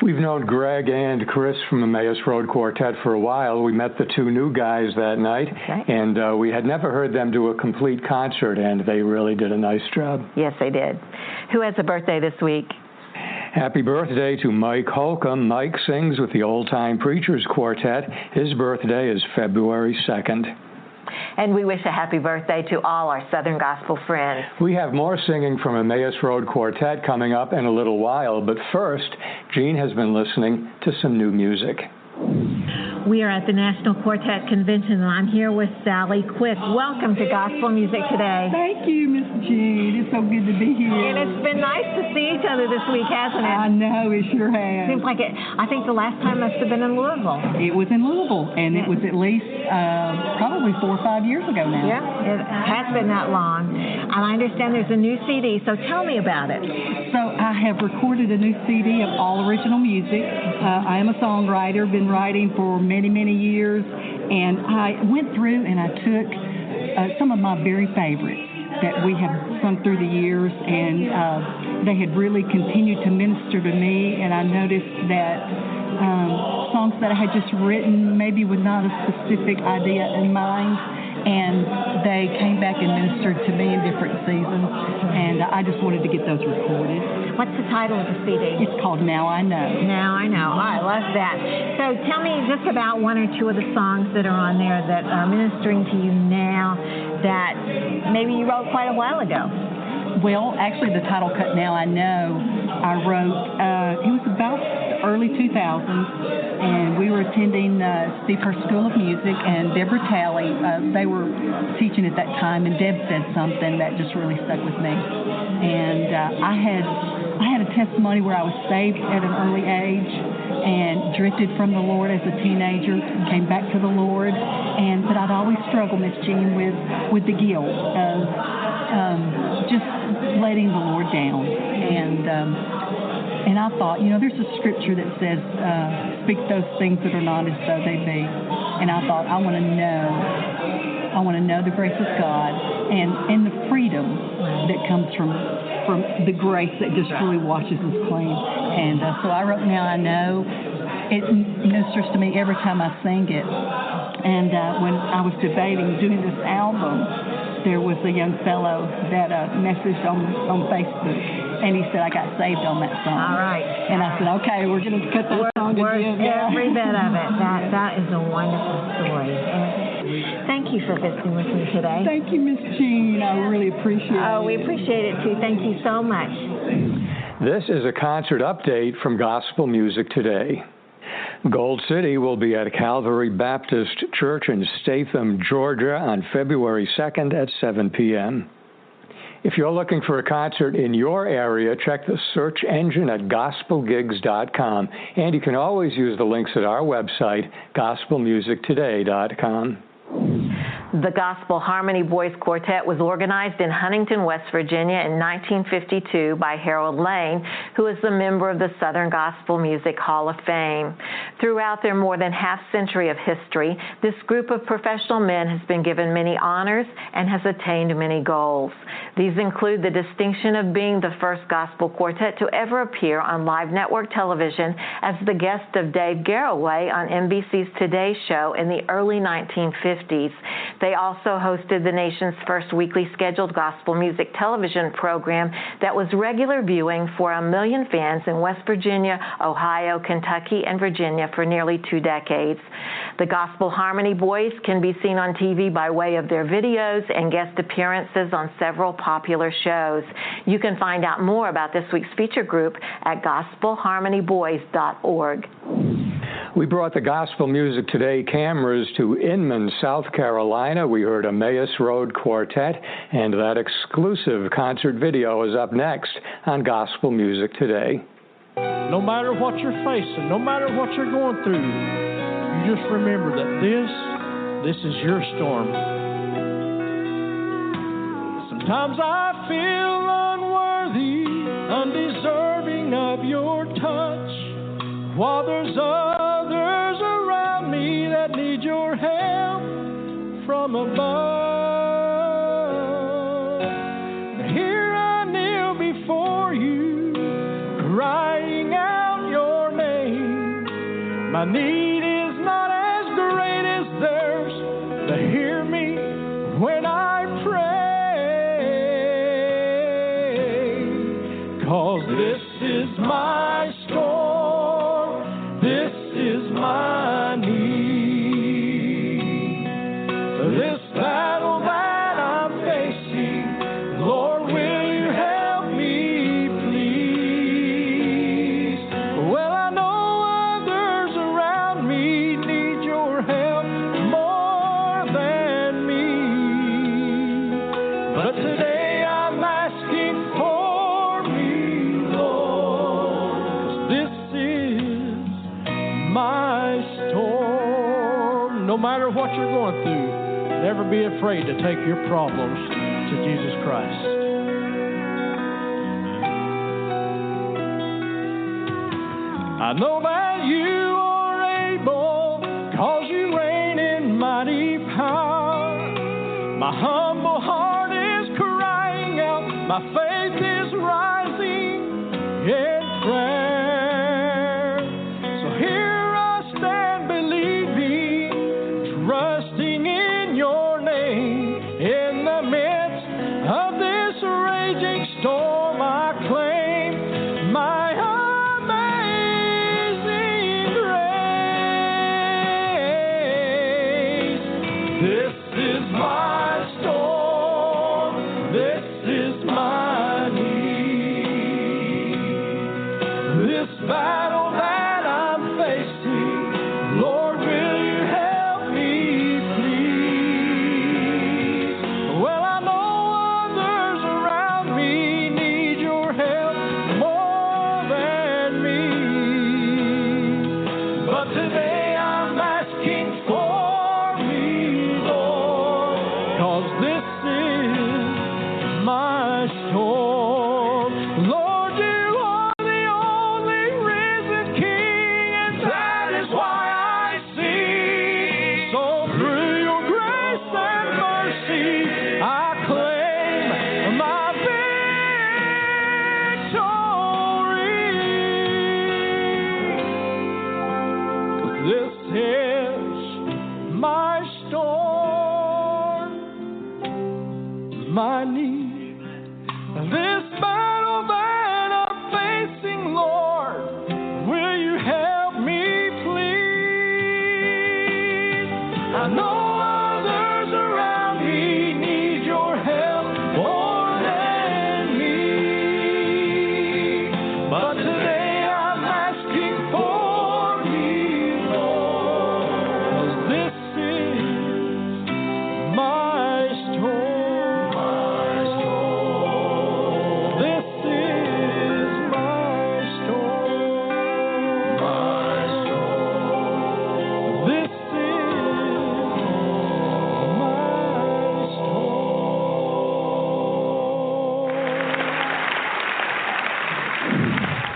We've known Greg and Chris from the Emmaus Road Quartet for a while. We met the two new guys that night, and we had never heard them do a complete concert, and they really did a nice job. Yes, they did. Who has a birthday this week? Happy birthday to Mike Holcomb. Mike sings with the Old Time Preachers Quartet. His birthday is February 2nd. And we wish a happy birthday to all our Southern Gospel friends. We have more singing from Emmaus Road Quartet coming up in a little while, but first, Jean has been listening to some new music. We are at the National Quartet Convention, and I'm here with Sally Quick. Welcome to Gospel Music Today. Thank you, Miss Jean. It's so good to be here. And it's been nice to see each other this week, hasn't it? I know, it sure has. Seems like it. I think the last time must have been in Louisville. It was in Louisville, and it was at least probably 4 or 5 years ago now. Yeah, it has been that long. And I understand there's a new CD, so tell me about it. So I have recorded a new CD of all original music. I am a songwriter, been writing for many years, and I went through and I took some of my very favorites that we have sung through the years, and they had really continued to minister to me, and I noticed that songs that I had just written maybe with not a specific idea in mind, and they came back and ministered to me in different seasons, and I just wanted to get those recorded. What's the title of the CD? It's called Now I Know. Now I Know. I love that. So tell me just about one or two of the songs that are on there that are ministering to you now that maybe you wrote quite a while ago. Well, actually, the title cut Now I Know, I wrote, it was about the early 2000s, and we were attending Steve Hurst School of Music, and Deborah Talley, they were teaching at that time, and Deb said something that just really stuck with me. And I had a testimony where I was saved at an early age and drifted from the Lord as a teenager, came back to the Lord, but I'd always struggled, Miss Jean, with the guilt of just letting the Lord down. And I thought, there's a scripture that says, speak those things that are not as though they be. And I thought, I want to know the grace of God and the freedom that comes from the grace that just really washes us clean. And so I wrote Now I Know. It ministers to me every time I sing it. And when I was debating doing this album, there was a young fellow that messaged on Facebook, and he said, I got saved on that song. All right. And I said, okay, we're going to cut that song again. Every bit of it. That is a wonderful story. And thank you for visiting with me today. Thank you, Miss Jean. I really appreciate it. Oh, we appreciate it, too. Thank you so much. This is a concert update from Gospel Music Today. Gold City will be at Calvary Baptist Church in Statham, Georgia on February 2nd at 7 p.m. If you're looking for a concert in your area, check the search engine at gospelgigs.com, and you can always use the links at our website, gospelmusictoday.com. The Gospel Harmony Boys Quartet was organized in Huntington, West Virginia in 1952 by Harold Lane, who is a member of the Southern Gospel Music Hall of Fame. Throughout their more than half-century of history, this group of professional men has been given many honors and has attained many goals. These include the distinction of being the first gospel quartet to ever appear on live network television as the guest of Dave Garroway on NBC's Today Show in the early 1950s. They also hosted the nation's first weekly scheduled gospel music television program that was regular viewing for 1 million fans in West Virginia, Ohio, Kentucky, and Virginia for nearly 2 decades. The Gospel Harmony Boys can be seen on TV by way of their videos and guest appearances on several popular shows. You can find out more about this week's feature group at gospelharmonyboys.org. We brought the Gospel Music Today cameras to Inman, South Carolina. We heard Emmaus Road Quartet, and that exclusive concert video is up next on Gospel Music Today. No matter what you're facing, no matter what you're going through, you just remember that this is your storm. Sometimes I feel unworthy, undeserving of your touch, while there's others around me that need your help from above. Here I kneel before you, crying out your name. My need is not as great as theirs. But hear me when I pray. 'Cause this is my storm. This is my need. This battle that I'm facing, Lord, will you help me, please? Well, I know others around me need your help more than me. But today I'm asking for me, Lord, 'cause this is my storm. No matter what you're going through, never be afraid to take your problems to Jesus Christ. I know that you are able, 'cause you reign in mighty power. My humble heart is crying out, my faith is rising in prayer. So here I stand believing, trusting in your name. In the midst of this raging storm, I claim my amazing grace. This is my storm. This is my need. This battle that I'm facing, Lord, will you help me, please? Well, I know others around me need your help more than me. But today I'm asking for me, Lord, 'cause this is my storm. Lord, you are the only risen King, and that is why I sing. So through your grace and mercy, I claim my victory. 'Cause this is my storm, my need. This battle that I'm facing, Lord, will you help me, please? I know others around me need your help more than me. But today I'm asking for me, Lord, 'cause this is my storm. This is my storm. This is my storm.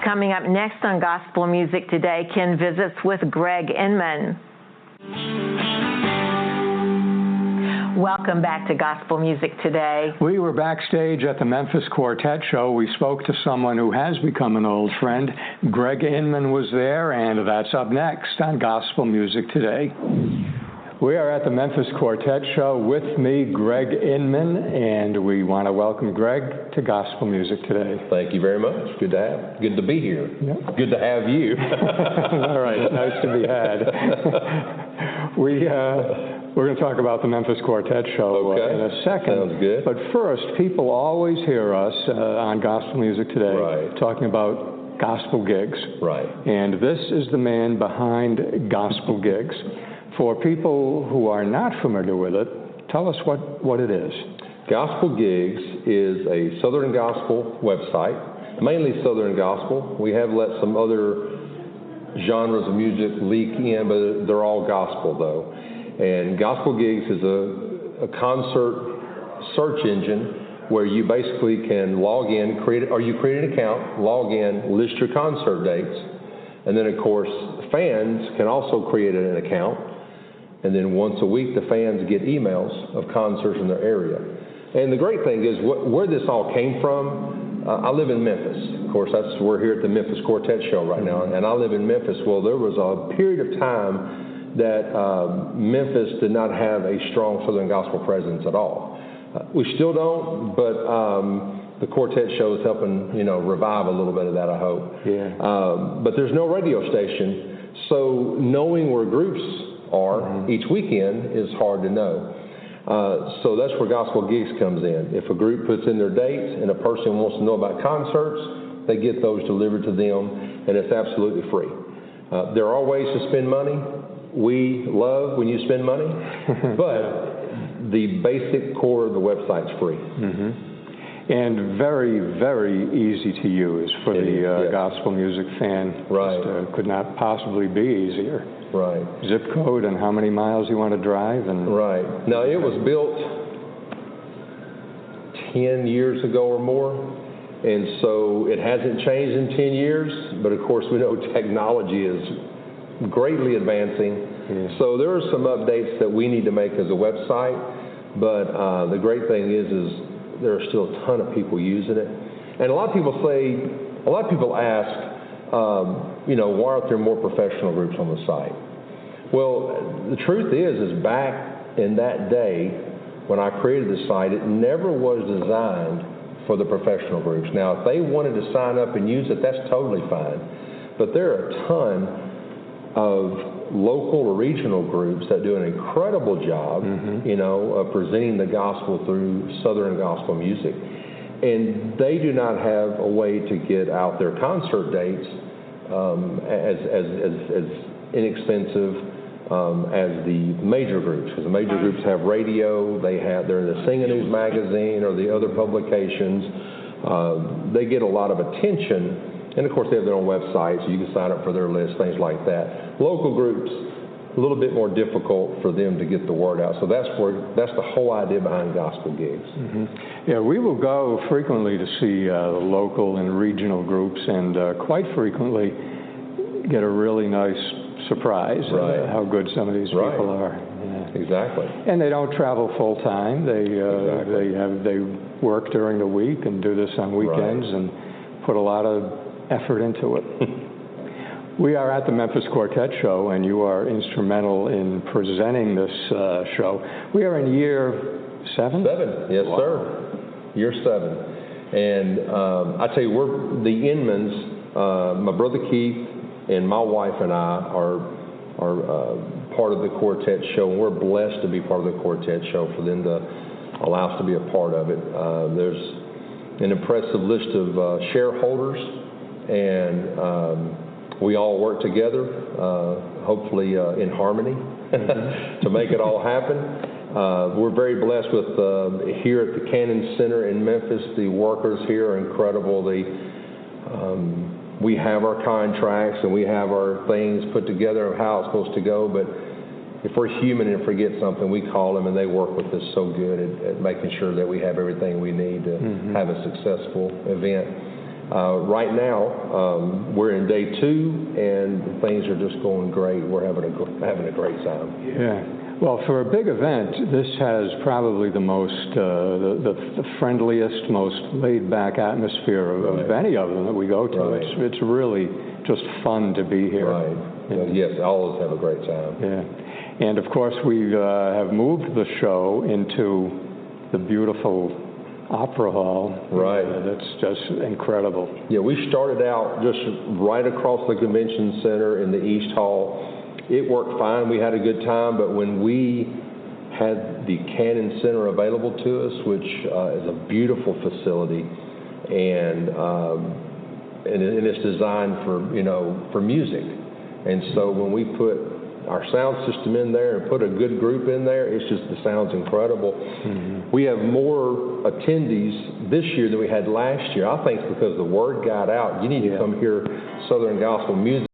Coming up next on Gospel Music Today, Ken visits with Greg Inman. Welcome back to Gospel Music Today. We were backstage at the Memphis Quartet show. We spoke to someone who has become an old friend. Greg Inman was there, and that's up next on Gospel Music Today. We are at the Memphis Quartet show. With me, Greg Inman, and we want to welcome Greg to Gospel Music Today. Thank you very much. Good to be here. Yep. Good to have you. All right, nice to be had. We're going to talk about the Memphis Quartet show in a second. Sounds good. But first, people always hear us on Gospel Music Today talking about gospel gigs. Right. And this is the man behind Gospel Gigs. For people who are not familiar with it, tell us what it is. Gospel Gigs is a Southern Gospel website, mainly Southern Gospel. We have let some other genres of music leak in, but they're all gospel, though. And Gospel Gigs is a concert search engine where you basically can log in, create an account, log in, list your concert dates, and then, of course, fans can also create an account. And then once a week, the fans get emails of concerts in their area. And the great thing is where this all came from I live in Memphis. Of course, we're here at the Memphis Quartet Show right now, and I live in Memphis. Well, there was a period of time that Memphis did not have a strong Southern gospel presence at all. We still don't, but the quartet show is helping, revive a little bit of that, I hope. Yeah. But there's no radio station, so knowing where groups are each weekend is hard to know. So that's where Gospel Gigs comes in. If a group puts in their dates and a person wants to know about concerts, they get those delivered to them, and it's absolutely free. There are ways to spend money. We love when you spend money, but the basic core of the website's free. And very, very easy to use for the gospel music fan. Right. Just, could not possibly be easier. Right. Zip code and how many miles you want to drive. And right. Now, it was built 10 years ago or more, and so it hasn't changed in 10 years, but of course we know technology is greatly advancing. So there are some updates that we need to make as a website, but the great thing is there are still a ton of people using it. And a lot of people ask, why aren't there more professional groups on the site? Well, the truth is back in that day when I created the site, it never was designed for the professional groups. Now, if they wanted to sign up and use it, that's totally fine. But there are a ton of local or regional groups that do an incredible job, of presenting the gospel through Southern gospel music. And they do not have a way to get out their concert dates as inexpensive as the major groups, because the major groups have radio, they're in the Sing News magazine or the other publications. They get a lot of attention, and of course they have their own website, so you can sign up for their list, things like that. Local groups, a little bit more difficult for them to get the word out. So that's the whole idea behind Gospel Gigs. Yeah, we will go frequently to see local and regional groups, and quite frequently get a really nice surprise how good some of these people are. Yeah. Exactly. And they don't travel full time. They work during the week and do this on weekends and put a lot of effort into it. We are at the Memphis Quartet Show, and you are instrumental in presenting this show. We are in year 7? 7, yes, sir. Year 7. And I tell you, we're the Inmans, my brother Keith and my wife and I are part of the Quartet Show, and we're blessed to be part of the Quartet Show, for them to allow us to be a part of it. There's an impressive list of shareholders, and we all work together, hopefully in harmony, to make it all happen. We're very blessed with here at the Cannon Center in Memphis. The workers here are incredible. We have our contracts and we have our things put together of how it's supposed to go, but if we're human and forget something, we call them, and they work with us so good at making sure that we have everything we need to have a successful event. Right now, we're in day 2, and things are just going great. We're having a great time. Yeah. Well, for a big event, this has probably the most, the friendliest, most laid-back atmosphere of any of them that we go to. It's really just fun to be here. Right. Yes, all of us have a great time. Yeah. And of course, we have moved the show into the beautiful Opera Hall. Right. That's just incredible. Yeah, we started out just right across the convention center in the East Hall. It worked fine. We had a good time, but when we had the Cannon Center available to us, which is a beautiful facility, and it's designed for music, and so when we put our sound system in there and put a good group in there, the sound's incredible. We have more attendees this year than we had last year. I think it's because the word got out. You need to come hear Southern gospel music.